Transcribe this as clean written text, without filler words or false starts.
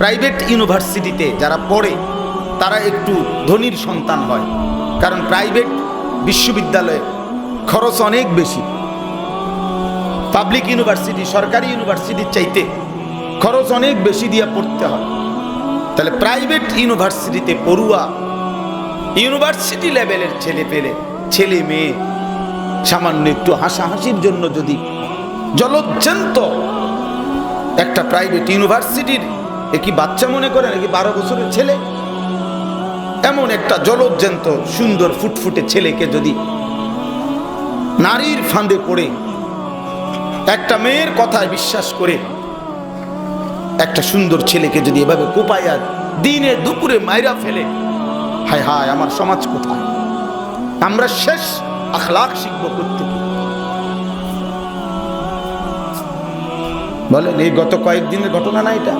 Private ইউনিভার্সিটিতে যারা পড়ে তারা একটু ধনীর সন্তান হয়, কারণ প্রাইভেট বিশ্ববিদ্যালয়ে খরচ অনেক বেশি। পাবলিক ইউনিভার্সিটি, সরকারি ইউনিভার্সিটির চাইতে খরচ অনেক বেশি দিয়ে পড়তে হয়। তাহলে প্রাইভেট ইউনিভার্সিটিতে পড়ুয়া ইউনিভার্সিটি লেভেলের ছেলে মেয়ে সামান্য একটু হাসাহাসির জন্য যদি জলজ্জান্ত একটা প্রাইভেট ইউনিভার্সিটির কি বাচ্চা মনে করে নাকি 12 বছরের ছেলে, এমন একটা জলজ্জান্ত সুন্দর ফুটফুটে ছেলেকে যদি নারীর ফাঁদে পড়ে একটা মেয়ের কথায় বিশ্বাস করে একটা সুন্দর ছেলেকে যদি এভাবে কোপায়া দিনে দুপুরে মাইরা ফেলে, হায় হায় আমার সমাজ কোথায়? আমরা শেষ আখলাক শিখবো করতে। বলেন এই গত কয়েকদিনের ঘটনা না এটা?